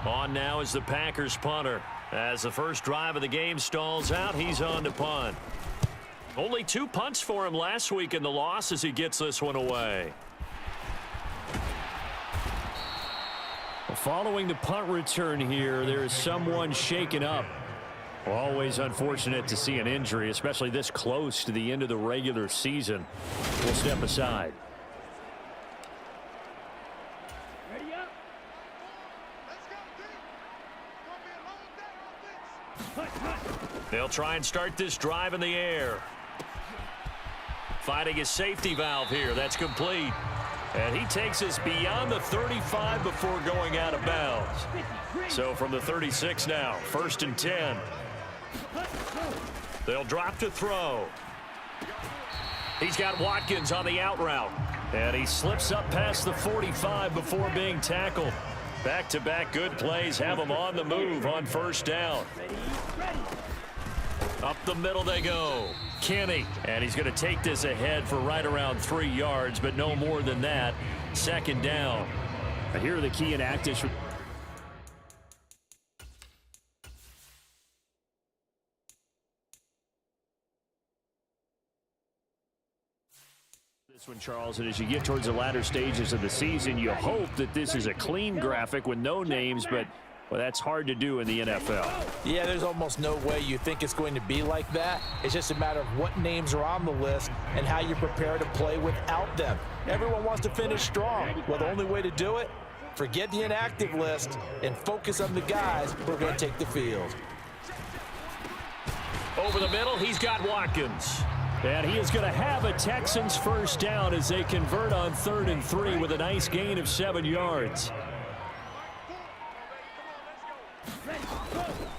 On now is the Packers punter. As the first drive of the game stalls out, he's on to punt. Only 2 punts for him last week in the loss as he gets this one away. Following the punt return here, there is someone shaken up. Always unfortunate to see an injury, especially this close to the end of the regular season. We'll step aside. Ready up. Let's go, They'll try and start this drive in the air. Finding his safety valve here. That's complete. And he takes us beyond the 35 before going out of bounds. So from the 36 now, 1st and 10. They'll drop to throw. He's got Watkins on the out route. And he slips up past the 45 before being tackled. Back-to-back good plays have him on the move on 1st down. Up the middle they go. Kenny, and he's going to take this ahead for right around 3 yards, but no more than that. 2nd down. And here are the key inactives. This one, Charles, and as you get towards the latter stages of the season, you hope that this is a clean graphic with no names, but well, that's hard to do in the NFL. Yeah, there's almost no way you think it's going to be like that. It's just a matter of what names are on the list and how you prepare to play without them. Everyone wants to finish strong. Well, the only way to do it, forget the inactive list and focus on the guys who are going to take the field. Over the middle, he's got Watkins. And he is going to have a Texans 1st down as they convert on 3rd and 3 with a nice gain of 7 yards.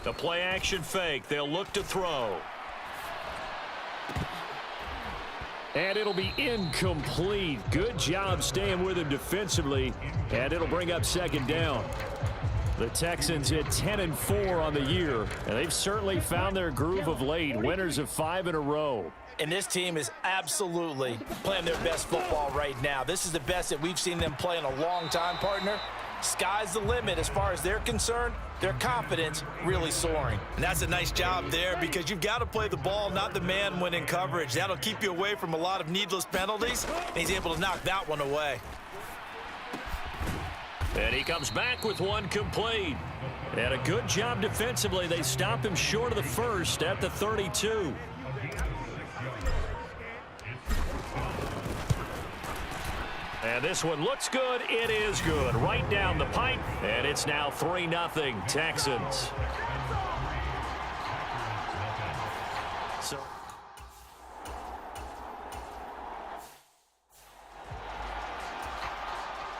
The play action fake. They'll look to throw. And it'll be incomplete. Good job staying with him defensively. And it'll bring up 2nd down. The Texans hit 10-4 on the year. And they've certainly found their groove of late. Winners of 5 in a row. And this team is absolutely playing their best football right now. This is the best that we've seen them play in a long time, partner. Sky's the limit as far as they're concerned. Their confidence really soaring. And that's a nice job there because you've got to play the ball, not the man when in coverage. That'll keep you away from a lot of needless penalties, and he's able to knock that one away. And he comes back with one complete. And a good job defensively. They stop him short of the 1st at the 32. And this one looks good. It is good. Right down the pipe. And it's now 3-0 Texans. So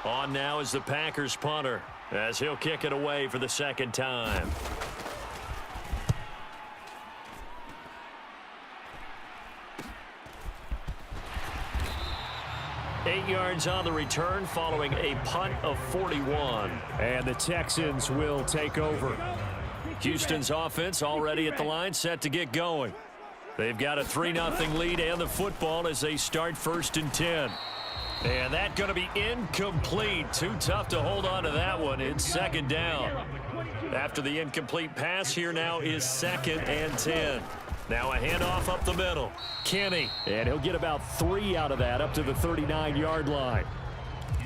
on now is the Packers punter as he'll kick it away for the 2nd time. Eight yards on the return following a punt of 41. And the Texans will take over. Houston's offense already at the line, set to get going. They've got a 3-0 lead and the football as they start 1st and 10. And that's going to be incomplete. Too tough to hold on to that one. It's 2nd down. After the incomplete pass, here now is 2nd and 10. Now a handoff up the middle. Kenny, and he'll get about 3 out of that up to the 39-yard line.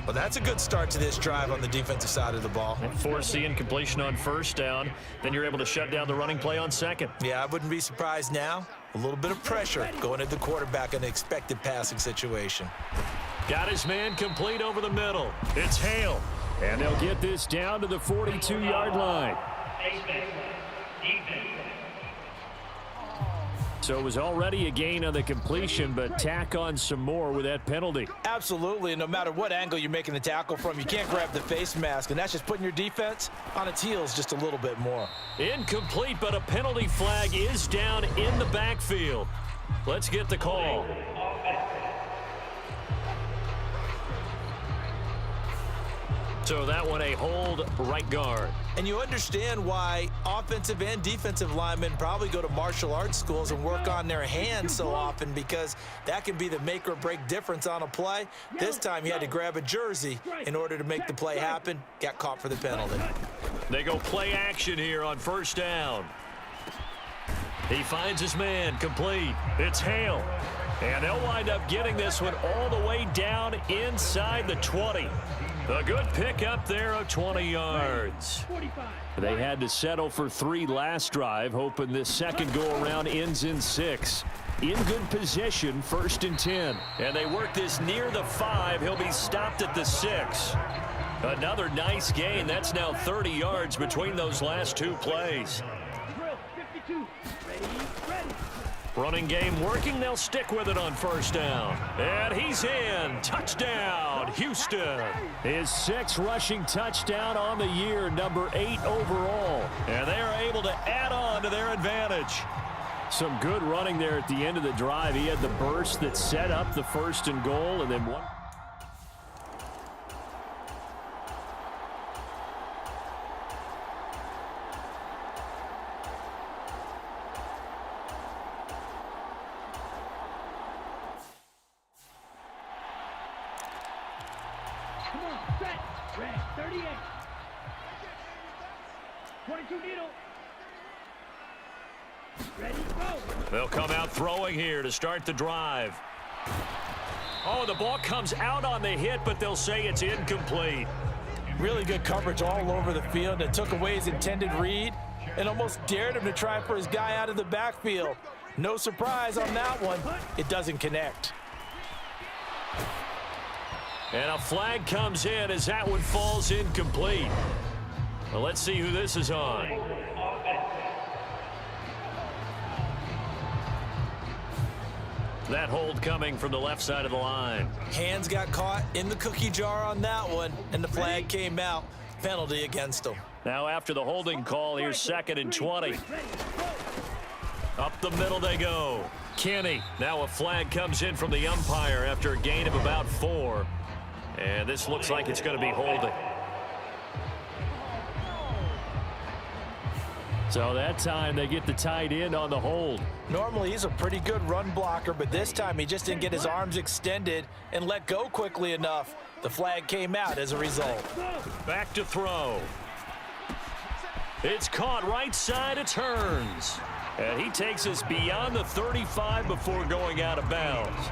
Well, that's a good start to this drive on the defensive side of the ball. And force the incompletion on 1st down. Then you're able to shut down the running play on 2nd. Yeah, I wouldn't be surprised now. A little bit of pressure going at the quarterback in an expected passing situation. Got his man complete over the middle. It's Hale. And they'll get this down to the 42-yard line. So it was already a gain on the completion, but tack on some more with that penalty. Absolutely, and no matter what angle you're making the tackle from, you can't grab the face mask, and that's just putting your defense on its heels just a little bit more. Incomplete, but a penalty flag is down in the backfield. Let's get the call. So that one a hold right guard. And you understand why offensive and defensive linemen probably go to martial arts schools and work on their hands so often, because that can be the make or break difference on a play. This time he had to grab a jersey in order to make the play happen. Got caught for the penalty. They go play action here on first down. He finds his man, complete. It's Hale. And they'll wind up getting this one all the way down inside the 20. A good pickup there of 20 yards. They had to settle for 3 last drive, hoping this second go-around ends in 6. In good position, 1st and 10. And they work this near the 5. He'll be stopped at the 6. Another nice gain. That's now 30 yards between those last 2 plays. Running game working. They'll stick with it on first down. And he's in. Touchdown, Houston. His 6th rushing touchdown on the year, number 8 overall. And they are able to add on to their advantage. Some good running there at the end of the drive. He had the burst that set up the 1st and goal, and then one. Come on, set. Red, 38. 22 needle. Ready, go. They'll come out throwing here to start the drive. Oh, the ball comes out on the hit, but they'll say it's incomplete. Really good coverage all over the field. It took away his intended read and almost dared him to try for his guy out of the backfield. No surprise on that one. It doesn't connect. And a flag comes in as that one falls incomplete. Well, let's see who this is on. That hold coming from the left side of the line. Hands got caught in the cookie jar on that one, and the flag came out. Penalty against him. Now after the holding call, here's 2nd and 20. Up the middle they go. Kenny. Now a flag comes in from the umpire after a gain of about 4. And this looks like it's going to be holding. So that time they get the tight end on the hold. Normally he's a pretty good run blocker, but this time he just didn't get his arms extended and let go quickly enough. The flag came out as a result. Back to throw. It's caught right side, it turns. And he takes us beyond the 35 before going out of bounds.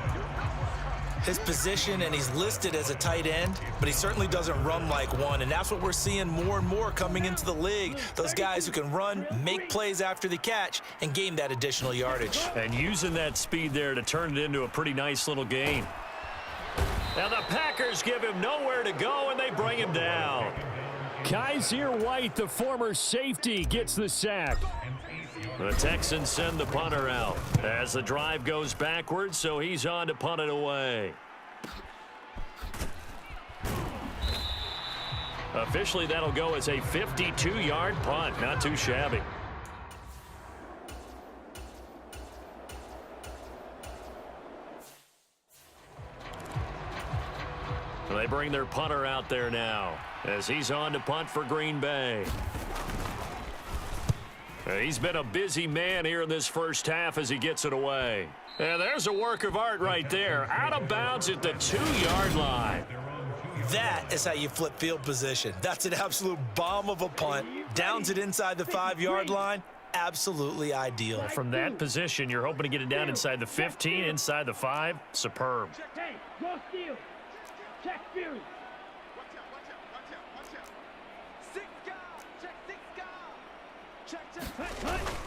His position, and he's listed as a tight end, but he certainly doesn't run like one, and that's what we're seeing more and more coming into the league. Those guys who can run, make plays after the catch, and gain that additional yardage. And using that speed there to turn it into a pretty nice little gain. Now the Packers give him nowhere to go, and they bring him down. Kaiser White, the former safety, gets the sack. The Texans send the punter out as the drive goes backwards, so he's on to punt it away. Officially, that'll go as a 52-yard punt. Not too shabby. They bring their punter out there now as he's on to punt for Green Bay. He's been a busy man here in this first half as he gets it away. And there's a work of art right there. Out of bounds at the 2-yard line. That is how you flip field position. That's an absolute bomb of a punt. Downs it inside the 5-yard line. Absolutely ideal. From that position, you're hoping to get it down inside the 15, inside the 5. Superb. Hey, go steal. Check Fury.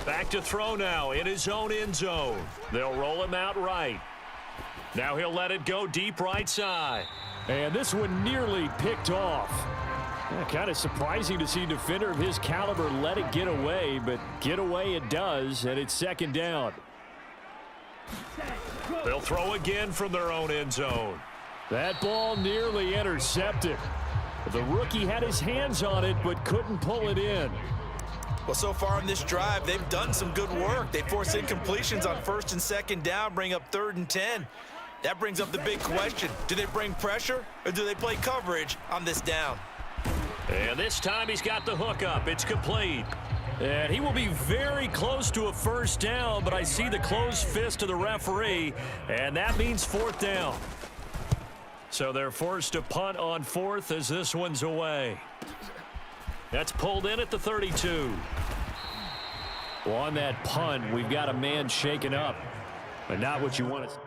Back to throw now in his own end zone. They'll roll him out right. Now he'll let it go deep right side. And this one nearly picked off. Yeah, kind of surprising to see a defender of his caliber let it get away, but get away it does, and it's 2nd down. They'll throw again from their own end zone. That ball nearly intercepted. The rookie had his hands on it, but couldn't pull it in. Well, so far in this drive, they've done some good work. They force incompletions on 1st and 2nd down, bring up 3rd and 10. That brings up the big question. Do they bring pressure or do they play coverage on this down? And this time he's got the hook up. It's complete. And he will be very close to a 1st down, but I see the closed fist of the referee, and that means 4th down. So they're forced to punt on 4th as this one's away. That's pulled in at the 32. Well, on that punt, we've got a man shaken up, but not what you want to see.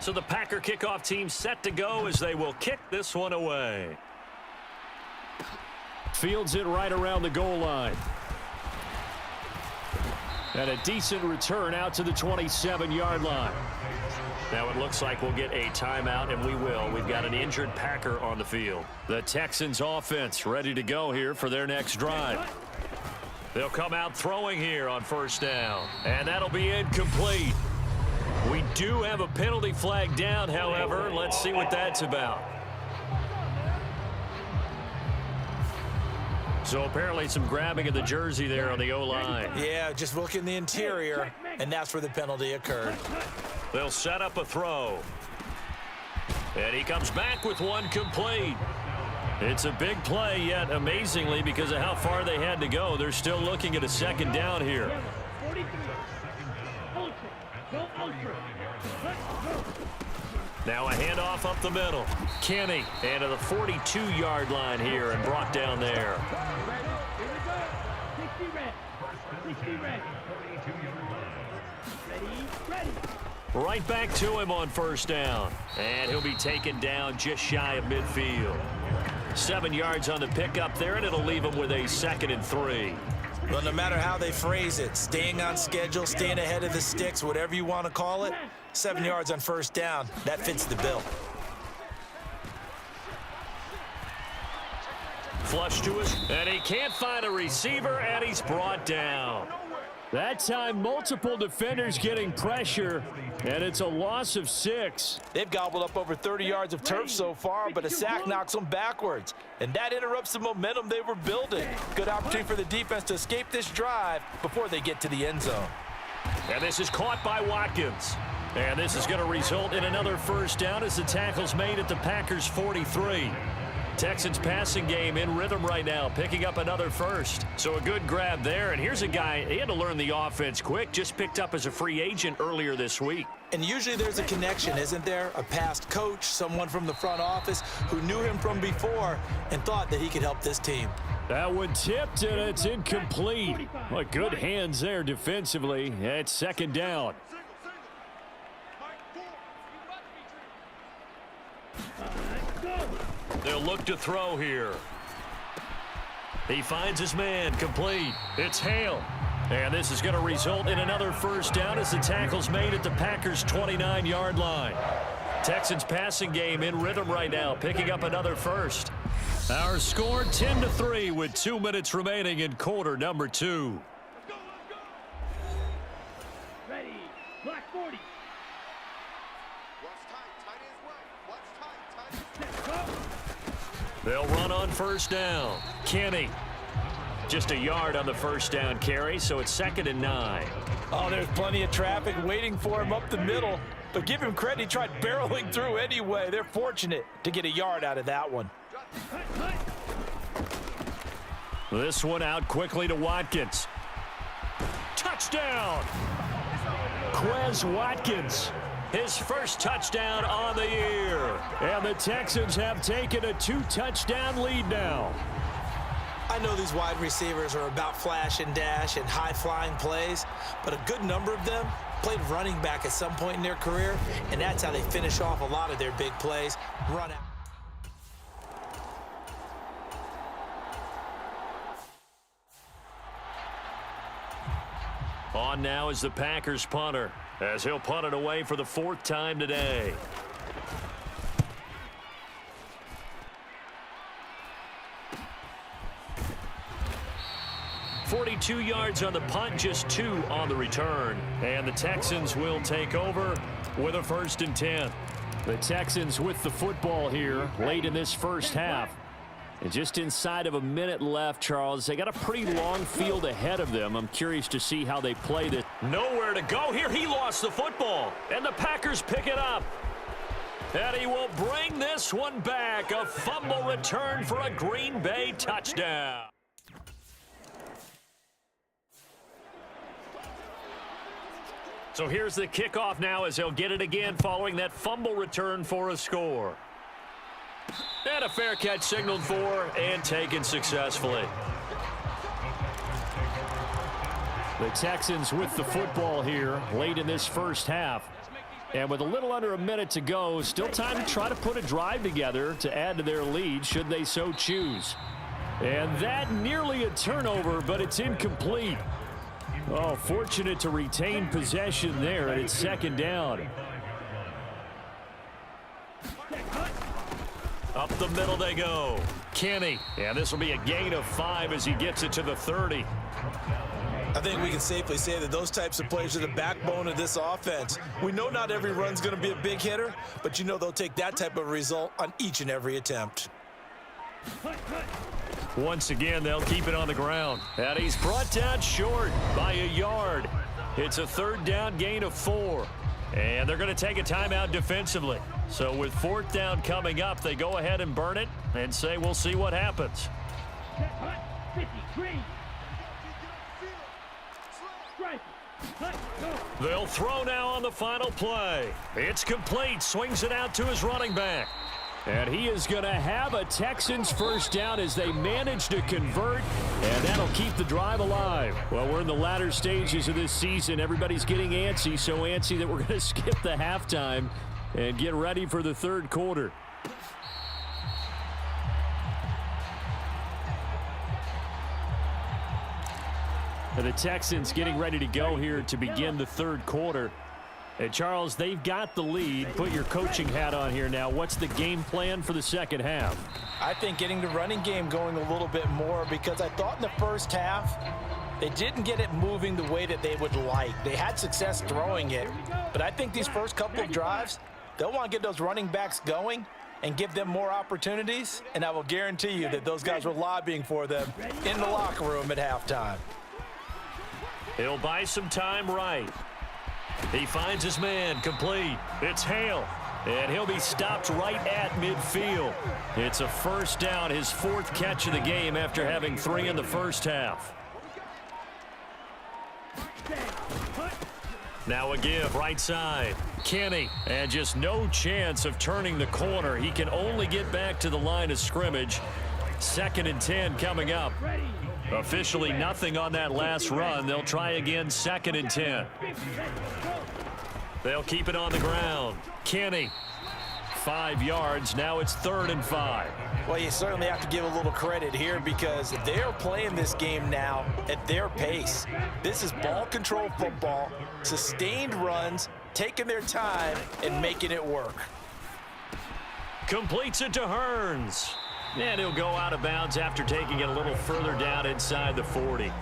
So the Packer kickoff team set to go as they will kick this one away. Fields it right around the goal line. And a decent return out to the 27-yard line. Now it looks like we'll get a timeout, and we will. We've got an injured Packer on the field. The Texans offense ready to go here for their next drive. They'll come out throwing here on first down, and that'll be incomplete. We do have a penalty flag down, however. Let's see what that's about. So apparently some grabbing of the jersey there on the O-line. Yeah, just look in the interior, and that's where the penalty occurred. They'll set up a throw. And he comes back with one complete. It's a big play, yet amazingly, because of how far they had to go, they're still looking at a second down here. 43. Ultra. Go ultra. Let's go. Now a handoff up the middle. Kenny, and to the 42-yard line here and brought down there. Here we go. 60 red. 60 red. Ready. Right back to him on first down. And he'll be taken down just shy of midfield. 7 yards on the pickup there, and it'll leave him with a 2nd and 3. Well, no matter how they phrase it, staying on schedule, staying ahead of the sticks, whatever you want to call it, 7 yards on first down, that fits the bill. Flush to us, and he can't find a receiver, and he's brought down. That time, multiple defenders getting pressure, and it's a loss of 6. They've gobbled up over 30 yards of turf so far, but a sack knocks them backwards. And that interrupts the momentum they were building. Good opportunity for the defense to escape this drive before they get to the end zone. And this is caught by Watkins. And this is going to result in another first down as the tackle's made at the Packers' 43. Texans passing game in rhythm right now, picking up another first. So a good grab there. And here's a guy, he had to learn the offense quick, just picked up as a free agent earlier this week. And usually there's a connection, isn't there? A past coach, someone from the front office who knew him from before and thought that he could help this team. That one tipped, and it's incomplete. Well, good hands there defensively. It's 2nd down. They'll look to throw here. He finds his man, complete. It's Hale. And this is going to result in another first down as the tackle's made at the Packers' 29-yard line. Texans passing game in rhythm right now, picking up another first. Our score 10-3 with 2 minutes remaining in quarter number 2. Ready. Black 40. They'll run on first down. Kenny. Just a yard on the first down carry, so it's 2nd and 9. Oh, there's plenty of traffic waiting for him up the middle. But give him credit, he tried barreling through anyway. They're fortunate to get a yard out of that one. This one out quickly to Watkins. Touchdown! Quez Watkins. His first touchdown on the year. And the Texans have taken a 2-touchdown lead now. I know these wide receivers are about flash and dash and high-flying plays, but a good number of them played running back at some point in their career, and that's how they finish off a lot of their big plays. Run out. On now is the Packers punter, as he'll punt it away for the 4th time today. .42 yards on the punt, just 2 on the return. And the Texans will take over with a 1st and 10. The Texans with the football here late in this first half. And just inside of a minute left, Charles. They got a pretty long field ahead of them. I'm curious to see how they play this. Nowhere to go here. He lost the football. And the Packers pick it up. And he will bring this one back. A fumble return for a Green Bay touchdown. So here's the kickoff now as they'll get it again following that fumble return for a score. And a fair catch signaled for and taken successfully. The Texans with the football here late in this first half. And with a little under a minute to go, still time to try to put a drive together to add to their lead should they so choose. And that nearly a turnover, but it's incomplete. Oh, fortunate to retain possession there, and it's second down. Up the middle they go. Kenny, and this will be a gain of 5 as he gets it to the 30. I think we can safely say that those types of plays are the backbone of this offense. We know not every run's going to be a big hitter, but you know they'll take that type of result on each and every attempt. Once again, they'll keep it on the ground. And he's brought down short by a yard. It's a third down gain of 4. And they're going to take a timeout defensively. So with fourth down coming up, they go ahead and burn it and say we'll see what happens. They'll throw now on the final play. It's complete. Swings it out to his running back. And he is going to have a Texans first down as they manage to convert, and that'll keep the drive alive. Well, we're in the latter stages of this season. Everybody's getting antsy, so antsy that we're going to skip the halftime and get ready for the third quarter. And the Texans getting ready to go here to begin the third quarter. And Charles, they've got the lead. Put your coaching hat on here now. What's the game plan for the second half? I think getting the running game going a little bit more, because I thought in the first half they didn't get it moving the way that they would like. They had success throwing it, but I think these first couple of drives, they'll want to get those running backs going and give them more opportunities, and I will guarantee you that those guys were lobbying for them in the locker room at halftime. He'll buy some time right. He finds his man, complete. It's Hale, and he'll be stopped right at midfield. It's a first down, his 4th catch of the game after having 3 in the first half. Now a give, right side. Kenny, and just no chance of turning the corner. He can only get back to the line of scrimmage. 2nd and 10 coming up. Officially nothing on that last run. They'll try again, 2nd and 10. They'll keep it on the ground. Kenny, 5 yards. Now it's 3rd and 5. Well, you certainly have to give a little credit here because they're playing this game now at their pace. This is ball control football, sustained runs, taking their time and making it work. Completes it to Hearns. And he'll go out of bounds after taking it a little further down inside the 40.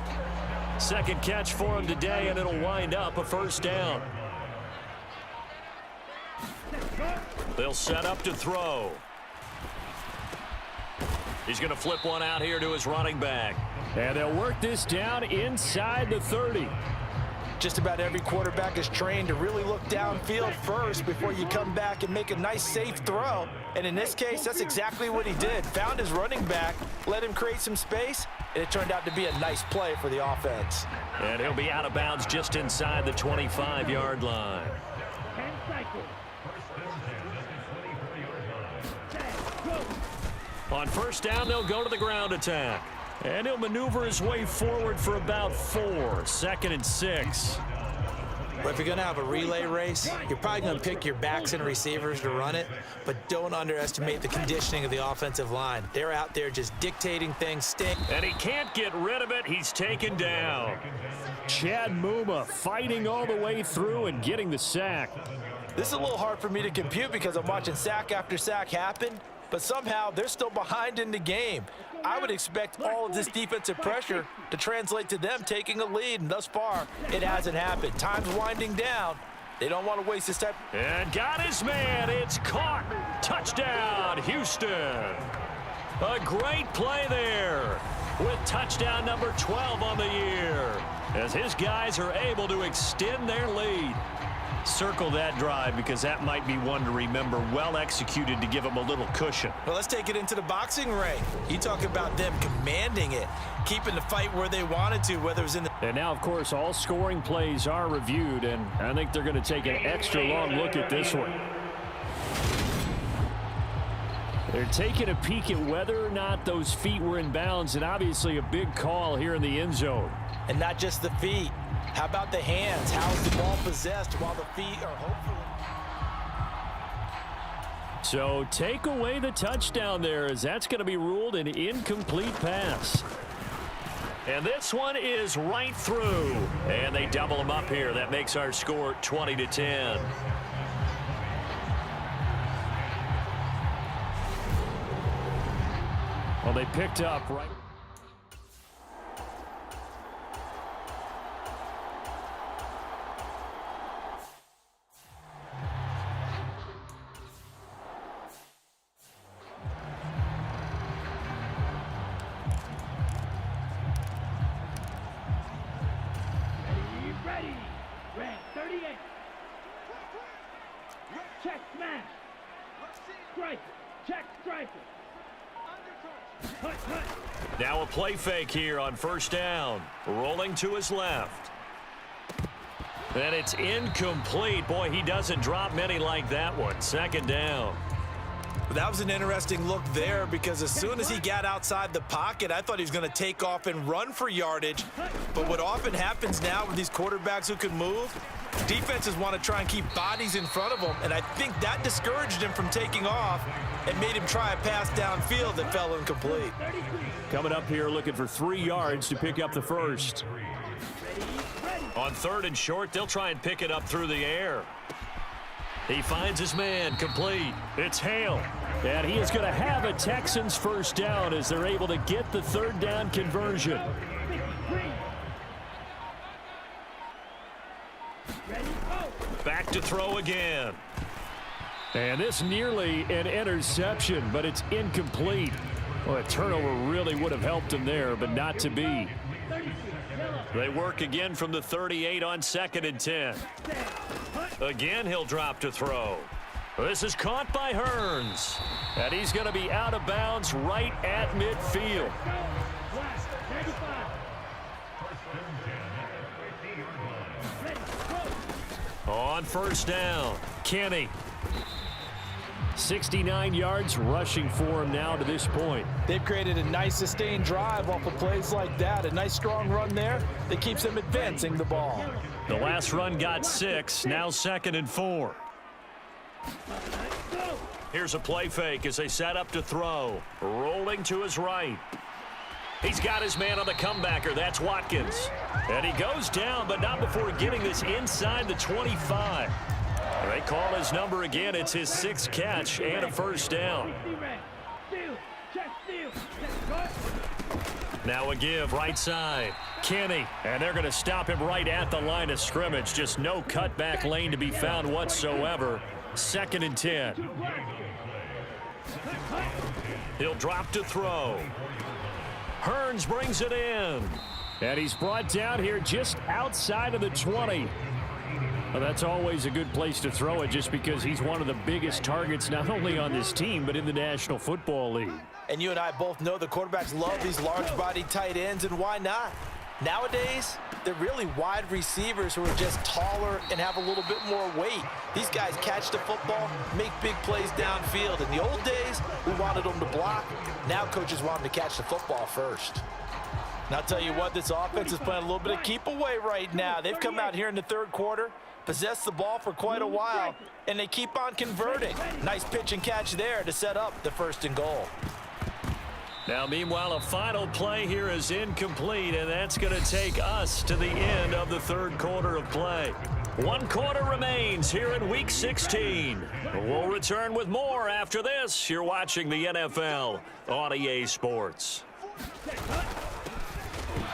2nd catch for him today, and it'll wind up a first down. They'll set up to throw. He's going to flip one out here to his running back. And they'll work this down inside the 30. Just about every quarterback is trained to really look downfield first before you come back and make a nice, safe throw. And in this case, that's exactly what he did. Found his running back, let him create some space, and it turned out to be a nice play for the offense. And he'll be out of bounds just inside the 25-yard line. On first down, they'll go to the ground attack. And he'll maneuver his way forward for about 4. 2nd and 6. But if you're going to have a relay race, you're probably going to pick your backs and receivers to run it, but don't underestimate the conditioning of the offensive line. They're out there just dictating things. And he can't get rid of it. He's taken down. Chad Muma fighting all the way through and getting the sack. This is a little hard for me to compute because I'm watching sack after sack happen, but somehow they're still behind in the game. I would expect all of this defensive pressure to translate to them taking a lead, and thus far, it hasn't happened. Time's winding down. They don't want to waste this time. And got his man. It's caught. Touchdown, Houston. A great play there with touchdown number 12 on the year as his guys are able to extend their lead. Circle that drive because that might be one to remember. Well executed to give him a little cushion. Well, let's take it into the boxing ring. You talk about them commanding it, keeping the fight where they wanted to, whether it was in the... And now, of course, all scoring plays are reviewed, and I think they're going to take an extra long look at this one. They're taking a peek at whether or not those feet were in bounds, and obviously a big call here in the end zone. And not just the feet. How about the hands? How is the ball possessed while the feet are hopefully... So take away the touchdown there, as that's going to be ruled an incomplete pass. And this one is right through. And they double them up here. That makes our score 20-10. Well, they picked up right... Ready. Red 38. Check smash. Strike. Check striker. Now a play fake here on first down. Rolling to his left. And it's incomplete. Boy, he doesn't drop many like that one. Second down. That was an interesting look there because as soon as he got outside the pocket, I thought he was going to take off and run for yardage. But what often happens now with these quarterbacks who can move, defenses want to try and keep bodies in front of them, and I think that discouraged him from taking off and made him try a pass downfield that fell incomplete. Coming up here looking for 3 yards to pick up the first. On third and short, they'll try and pick it up through the air. He finds his man, complete. It's Hale. And he is going to have a Texans first down as they're able to get the third down conversion. Back to throw again. And this nearly an interception, but it's incomplete. Well, a turnover really would have helped him there, but not to be. They work again from the 38 on 2nd and 10. Again, he'll drop to throw. This is caught by Hearns. And he's going to be out of bounds right at midfield. On first down, Kenny. 69 yards rushing for him now to this point. They've created a nice sustained drive off of plays like that. A nice strong run there that keeps them advancing the ball. The last run got 6, now 2nd and 4. Here's a play fake as they set up to throw. Rolling to his right. He's got his man on the comebacker. That's Watkins. And he goes down, but not before getting this inside the 25. They call his number again. It's his 6th catch and a first down. Now a give right side. Kenny. And they're going to stop him right at the line of scrimmage. Just no cutback lane to be found whatsoever. 2nd and 10. He'll drop to throw. Hearns brings it in. And he's brought down here just outside of the 20. Well, that's always a good place to throw it just because he's one of the biggest targets not only on this team but in the National Football League. And you and I both know the quarterbacks love these large-bodied tight ends, and why not? Nowadays, they're really wide receivers who are just taller and have a little bit more weight. These guys catch the football, make big plays downfield. In the old days, we wanted them to block. Now coaches want them to catch the football first. And I'll tell you what, this offense is playing a little bit of keep away right now. They've come out here in the third quarter, possessed the ball for quite a while, and they keep on converting. Nice pitch and catch there to set up the 1st and goal. Now, meanwhile, a final play here is incomplete, and that's going to take us to the end of the third quarter of play. 1 quarter remains here in Week 16. We'll return with more after this. You're watching the NFL on EA Sports.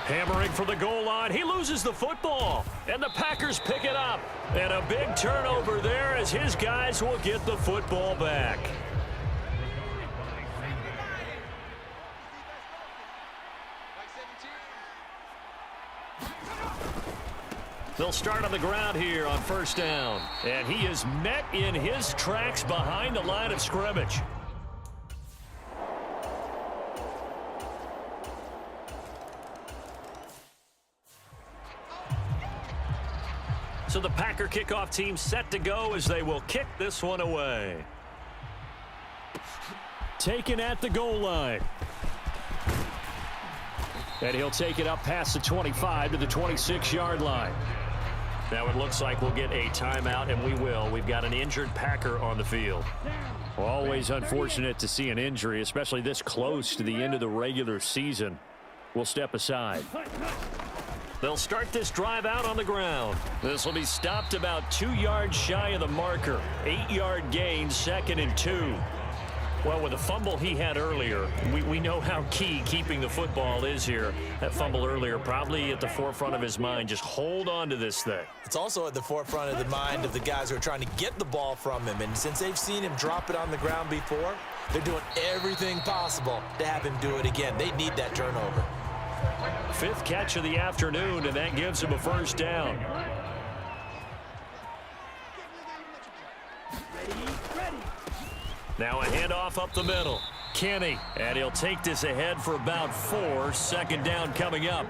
Hammering for the goal line. He loses the football, and the Packers pick it up. And a big turnover there as his guys will get the football back. They'll start on the ground here on first down. And he is met in his tracks behind the line of scrimmage. So the Packer kickoff team set to go as they will kick this one away. Taken at the goal line. And he'll take it up past the 25 to the 26-yard line. Now it looks like we'll get a timeout, and we will. We've got an injured Packer on the field. Always unfortunate to see an injury, especially this close to the end of the regular season. We'll step aside. They'll start this drive out on the ground. This will be stopped about 2 yards shy of the marker. 8-yard gain, 2nd and 2. Well, with the fumble he had earlier, we know how key keeping the football is here. That fumble earlier probably at the forefront of his mind. Just hold on to this thing. It's also at the forefront of the mind of the guys who are trying to get the ball from him. And since they've seen him drop it on the ground before, they're doing everything possible to have him do it again. They need that turnover. 5th catch of the afternoon, and that gives him a first down. Now a handoff up the middle. Kenny, and he'll take this ahead for about 4. 2nd down coming up.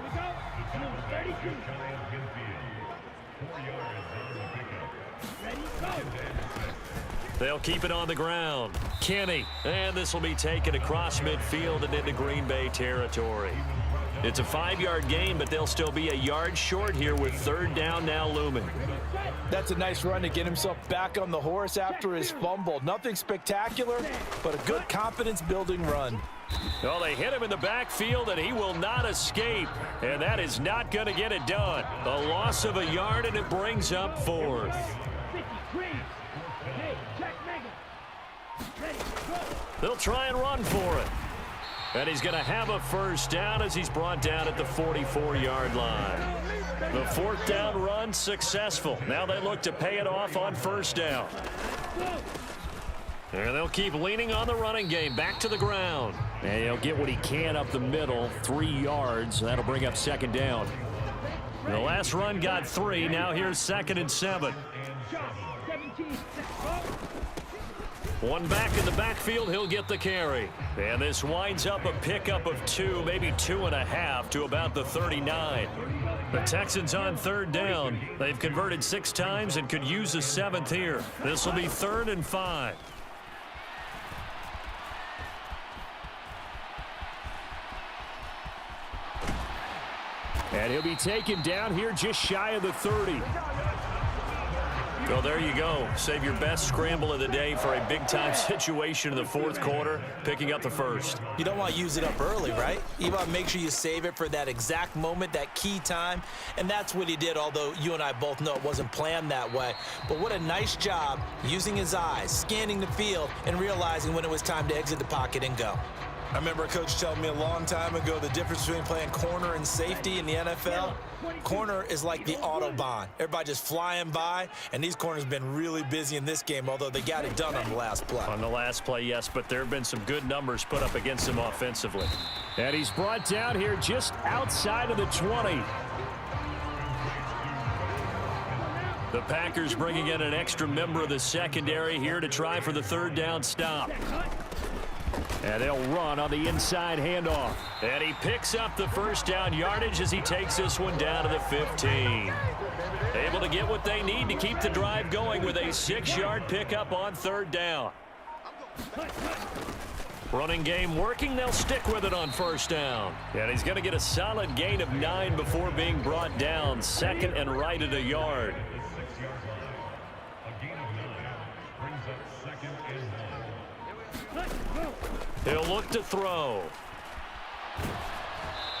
They'll keep it on the ground. Kenny, and this will be taken across midfield and into Green Bay territory. It's a 5-yard gain, but they'll still be a yard short here with 3rd down now looming. That's a nice run to get himself back on the horse after his fumble. Nothing spectacular, but a good confidence-building run. Well, they hit him in the backfield, and he will not escape. And that is not going to get it done. A loss of a yard, and it brings up 4th. They'll try and run for it. And he's going to have a first down as he's brought down at the 44-yard line. The 4th down run successful. Now they look to pay it off on first down. And they'll keep leaning on the running game. Back to the ground. And he'll get what he can up the middle. 3 yards. That'll bring up 2nd down. The last run got 3. Now here's 2nd and 7. One back in the backfield, he'll get the carry. And this winds up a pickup of 2, maybe 2.5 to about the 39. The Texans on 3rd down. They've converted 6 times and could use a 7th here. This will be 3rd and 5. And he'll be taken down here just shy of the 30. Well, there you go. Save your best scramble of the day for a big-time situation in the 4th quarter, picking up the 1st. You don't want to use it up early, right? You want to make sure you save it for that exact moment, that key time, and that's what he did, although you and I both know it wasn't planned that way. But what a nice job using his eyes, scanning the field, and realizing when it was time to exit the pocket and go. I remember a coach telling me a long time ago the difference between playing corner and safety in the NFL. Corner is like the Autobahn. Everybody just flying by, and these corners have been really busy in this game, although they got it done on the last play. On the last play, yes, but there have been some good numbers put up against him offensively. And he's brought down here just outside of the 20. The Packers bringing in an extra member of the secondary here to try for the 3rd down stop. And they'll run on the inside handoff. And he picks up the first down yardage as he takes this one down to the 15. Able to get what they need to keep the drive going with a 6-yard pickup on 3rd down. Running game working. They'll stick with it on first down. And he's going to get a solid gain of 9 before being brought down. 2nd and right at a yard. He'll look to throw.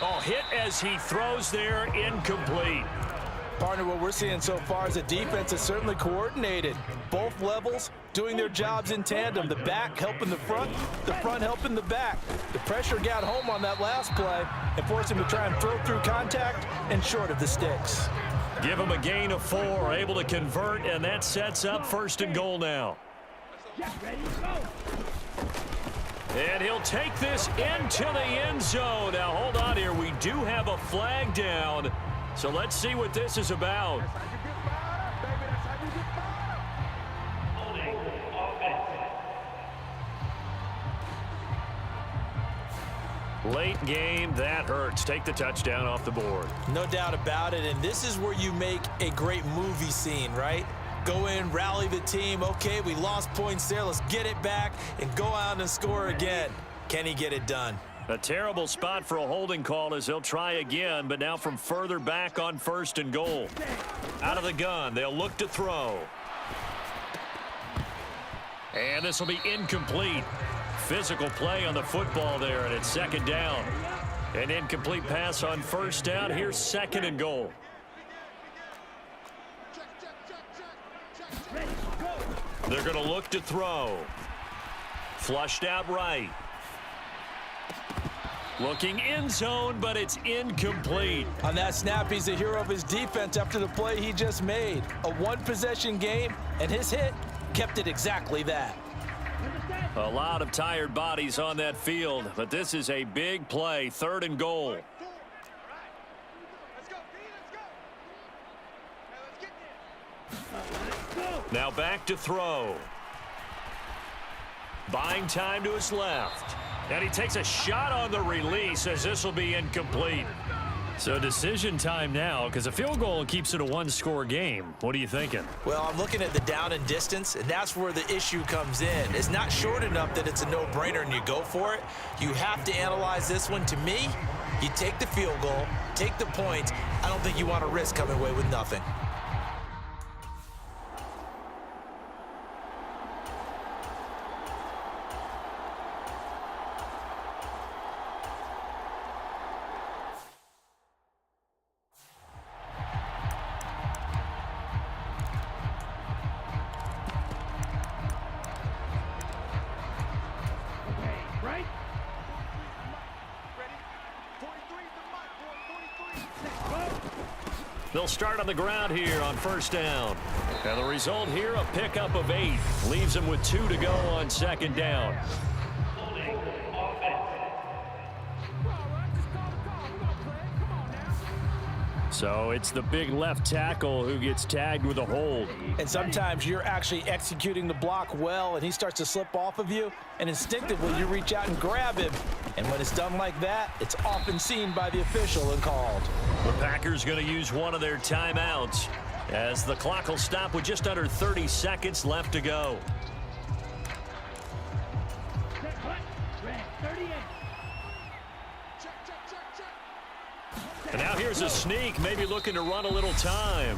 Oh, hit as he throws there, incomplete. Partner, what we're seeing so far is a defense is certainly coordinated. Both levels doing their jobs in tandem. The back helping the front helping the back. The pressure got home on that last play and forced him to try and throw through contact and short of the sticks. Give him a gain of 4, able to convert, and that sets up 1st and goal now. And he'll take this into the end zone. Now, hold on here. We do have a flag down. So let's see what this is about. Late game, that hurts. Take the touchdown off the board. No doubt about it, and this is where you make a great movie scene, right? Go in, rally the team. Okay, we lost points there. Let's get it back and go out and score again. Can he get it done? A terrible spot for a holding call as they'll try again, but now from further back on 1st and goal. Out of the gun, they'll look to throw. And this will be incomplete. Physical play on the football there, and it's 2nd down. An incomplete pass on 1st down. Here's 2nd and goal. They're going to look to throw. Flushed out right. Looking end zone, but it's incomplete. On that snap, he's the hero of his defense after the play he just made. A one-possession game, and his hit kept it exactly that. A lot of tired bodies on that field, but this is a big play. 3rd and goal. Now back to throw. Buying time to his left. And he takes a shot on the release as this will be incomplete. So decision time now, because a field goal keeps it a one-score game. What are you thinking? Well, I'm looking at the down and distance, and that's where the issue comes in. It's not short enough that it's a no-brainer and you go for it. You have to analyze this one. To me, you take the field goal, take the points. I don't think you want to risk coming away with nothing. They'll start on the ground here on 1st down. And the result here, a pickup of 8. Leaves them with 2 to go on 2nd down. So it's the big left tackle who gets tagged with a hold. And sometimes you're actually executing the block well, and he starts to slip off of you, and instinctively you reach out and grab him. And when it's done like that, it's often seen by the official and called. The Packers going to use one of their timeouts as the clock will stop with just under 30 seconds left to go. And now here's a sneak, maybe looking to run a little time.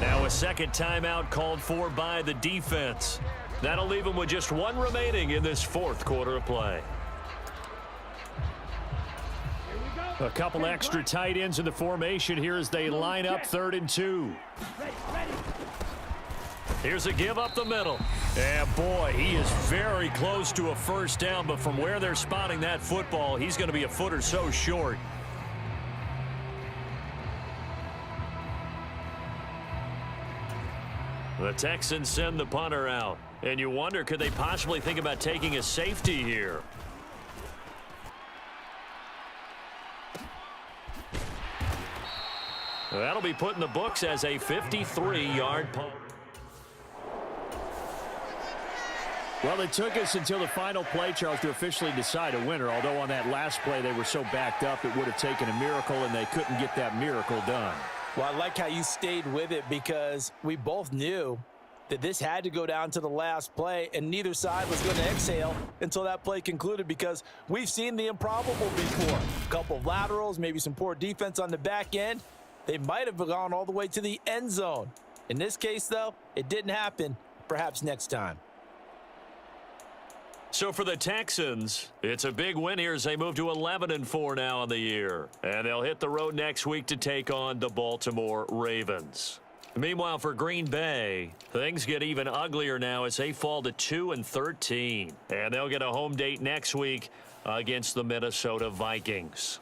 Now a 2nd timeout called for by the defense. That'll leave them with just 1 remaining in this 4th quarter of play. A couple extra tight ends in the formation here as they line up 3rd and 2. Here's a give up the middle. And boy, he is very close to a 1st down, but from where they're spotting that football, he's going to be a foot or so short. The Texans send the punter out. And you wonder, could they possibly think about taking a safety here? That'll be put in the books as a 53-yard punt. Well, it took us until the final play, Charles, to officially decide a winner, although on that last play they were so backed up it would have taken a miracle, and they couldn't get that miracle done. Well, I like how you stayed with it because we both knew that this had to go down to the last play, and neither side was going to exhale until that play concluded because we've seen the improbable before. A couple of laterals, maybe some poor defense on the back end. They might have gone all the way to the end zone. In this case, though, it didn't happen. Perhaps next time. So for the Texans, it's a big win here as they move to 11-4 now on the year. And they'll hit the road next week to take on the Baltimore Ravens. Meanwhile, for Green Bay, things get even uglier now as they fall to 2-13. And they'll get a home date next week against the Minnesota Vikings.